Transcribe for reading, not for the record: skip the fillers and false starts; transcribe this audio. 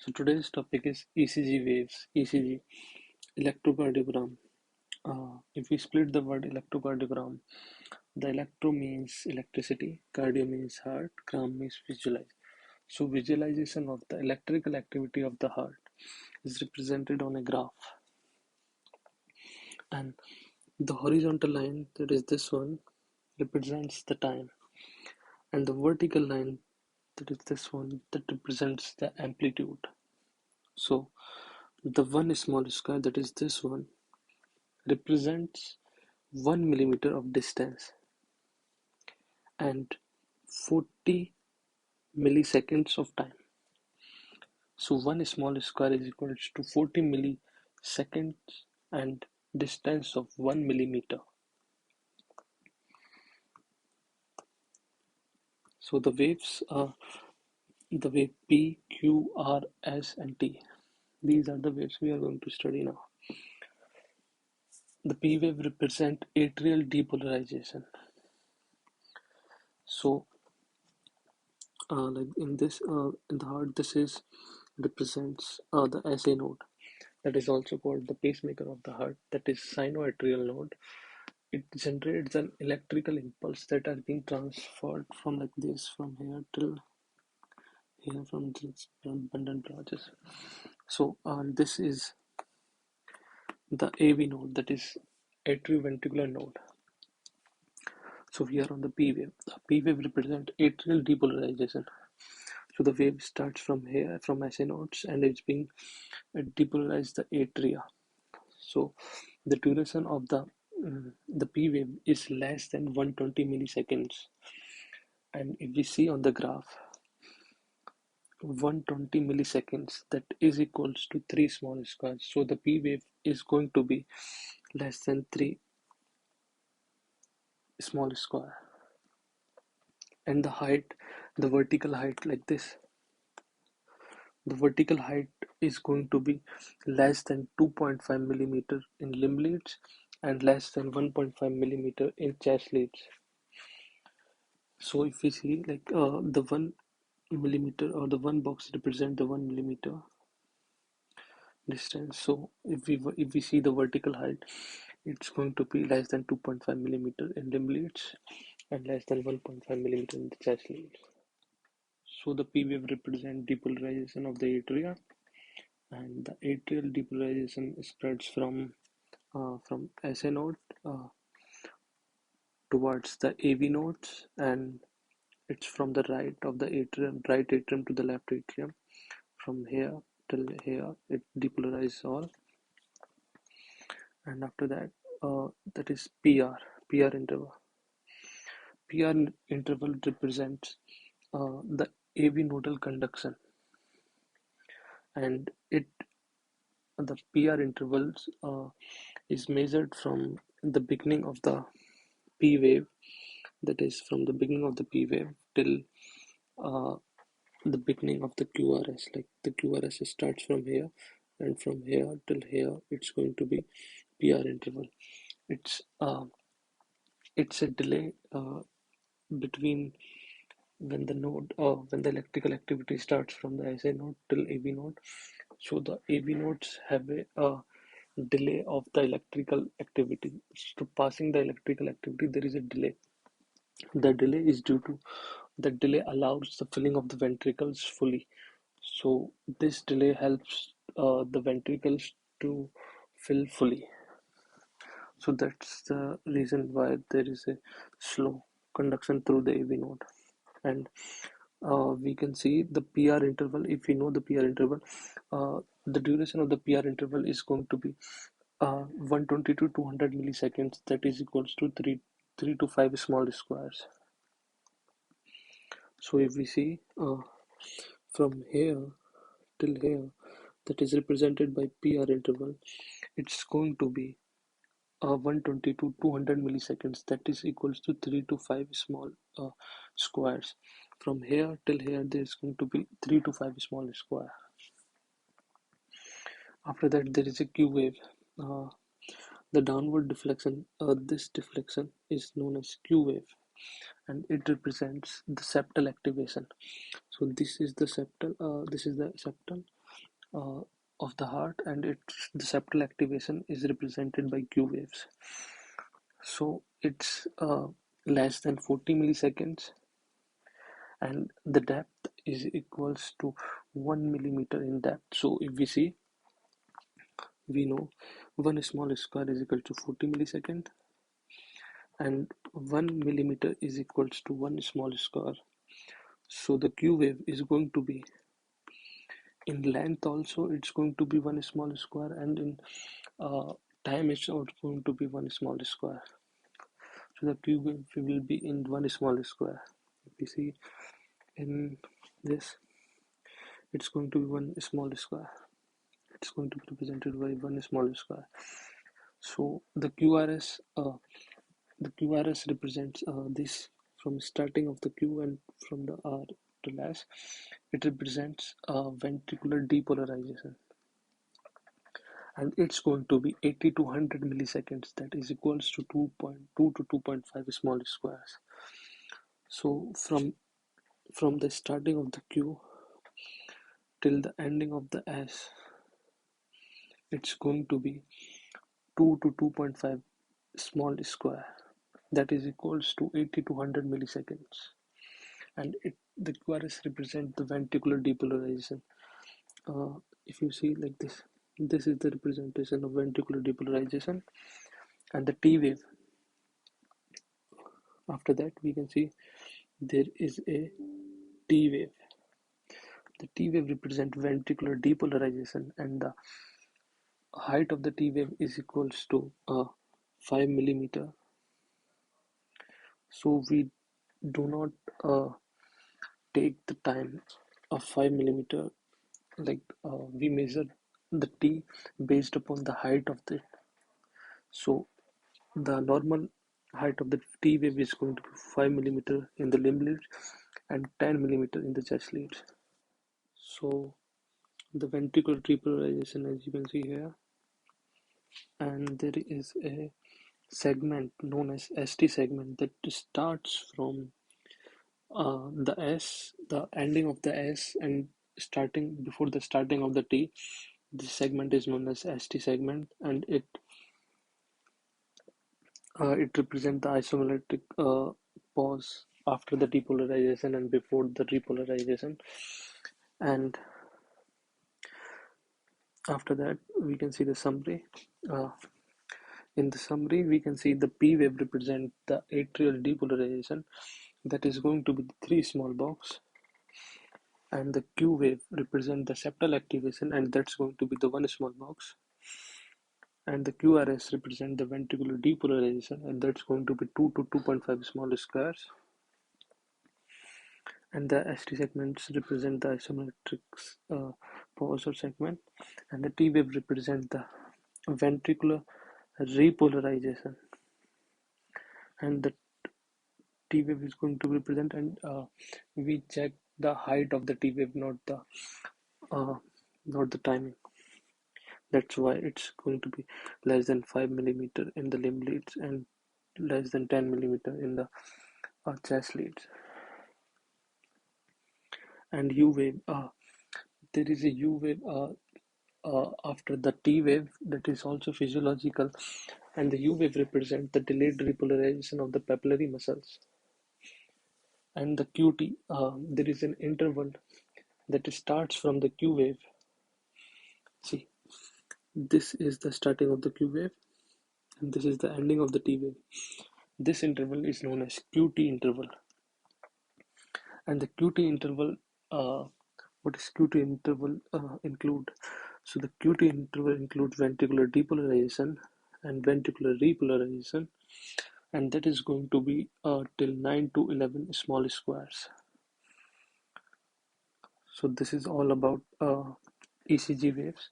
So today's topic is ECG waves, ECG, electrocardiogram. If we split the word electrocardiogram, the electro means electricity, cardio means heart, gram means visualize. So visualization of the electrical activity of the heart is represented on a graph, and the horizontal line, that is this one, represents the time, and the vertical line, that is this one, that represents the amplitude. So the one small square, that is this one, represents 1 millimeter of distance and 40 milliseconds of time. So one small square is equal to 40 milliseconds and distance of 1 millimeter. So the waves are the wave P, Q, R, S, and T. These are the waves we are going to study now. The P wave represent atrial depolarization. So like in the heart, this is represents the SA node, that is also called the pacemaker of the heart, that is sinoatrial node. It generates an electrical impulse that are being transferred from like this, from here till here, from this abundant branches. So this is the AV node, that is atrioventricular node. So we are on the P wave. The P wave represents atrial depolarization. So the wave starts from here, from SA nodes, and it's being depolarized the atria. So the duration of the P wave is less than 120 milliseconds. And if we see on the graph, 120 milliseconds, that is equals to 3 small squares. So the P wave is going to be less than 3 small square. And the height, the vertical height like this. The vertical height is going to be less than 2.5 millimeter in limb leads and less than 1.5 millimeter in chest leads. So if we see like the 1 millimeter or the one box represent the 1 millimeter distance. So if we see the vertical height, it's going to be less than 2.5 millimeter in limb leads and less than 1.5 millimeter in the chest leads. So the P wave represent depolarization of the atria, and the atrial depolarization spreads from SA node towards the AV nodes, and it's from the right atrium to the left atrium. From here till here, it depolarizes all, and after that, that is PR interval. PR interval represents the AV nodal conduction, and it the PR intervals is measured from the beginning of the P wave, that is from the beginning of the P wave till uh, the beginning of the QRS. Like the QRS starts from here, and from here till here, it's going to be PR interval. It's uh, it's a delay between when the electrical activity starts from the SA node till AV node. So the AV nodes have a delay of the electrical activity. So passing the electrical activity, there is a delay. The delay is due to the delay allows the filling of the ventricles fully. So this delay helps the ventricles to fill fully. So that's the reason why there is a slow conduction through the AV node. And we can see the PR interval. If we know the PR interval, the duration of the PR interval is going to be 120 to 200 milliseconds. That is equals to 3 to 5 small squares. So if we see from here till here, that is represented by PR interval, it's going to be 120 to 200 milliseconds, that is equals to 3 to 5 small squares. From here till here, there is going to be 3 to 5 small square. After that, there is a Q wave. uh, the downward deflection, this deflection is known as Q wave, and it represents the septal activation. So this is the septal, uh, of the heart, and its the septal activation is represented by Q waves. So it's less than 40 milliseconds, and the depth is equals to 1 millimeter in depth. So if we see, we know one small square is equal to 40 millisecond, and 1 millimeter is equals to one small square. So the Q wave is going to be in length also, it's going to be one small square, and in uh, time it's also going to be one small square. So the Q wave will be in one small square. If you see in this, it's going to be one small square. It's going to be represented by one small square. So the QRS represents this from starting of the Q and from the R to last. It represents ventricular depolarization, and it's going to be 80 to 100 milliseconds. That is equals to 2.2 to 2.5 small squares. So from the starting of the Q till the ending of the S, it's going to be 2 to 2.5 small square. That is equals to 80 to 100 milliseconds. And the QRS represent the ventricular depolarization. If you see like this is the representation of ventricular depolarization, and the T wave. After that, we can see there is a T wave. The T wave represents ventricular depolarization, and the height of the T wave is equals to 5 millimeter. So we do not take the time of 5 millimeter, like we measure the T based upon the height of the. So the normal height of the T wave is going to be 5 millimeter in the limb leads and 10 millimeter in the chest leads. So the ventricular depolarization, as you can see here, and there is a segment known as ST segment that starts from the ending of the S, and starting before the starting of the T. This segment is known as ST segment, and it represents the isometric pause after the depolarization and before the repolarization. And after that, we can see the summary. Uh, in the summary, we can see the P wave represent the atrial depolarization, that is going to be the three small box, and the Q wave represent the septal activation, and that's going to be the one small box, and the QRS represent the ventricular depolarization, and that's going to be 2 to 2.5 small squares, and the ST segments represent the isometric pause or segment, and the T wave represent the ventricular repolarization, and the T wave is going to represent, and we check the height of the T wave, uh, not the timing. That's why it's going to be less than 5 millimeter in the limb leads and less than 10 millimeter in the chest leads. And U wave, there is a U wave after the T wave that is also physiological, and the U wave represents the delayed repolarization of the papillary muscles. And the QT, there is an interval that starts from the Q wave. See, this is the starting of the Q wave, and this is the ending of the T wave. This interval is known as QT interval. And the QT interval, what is QT interval include? So the QT interval includes ventricular depolarization and ventricular repolarization, and that is going to be till 9 to 11 small squares. So this is all about ECG waves.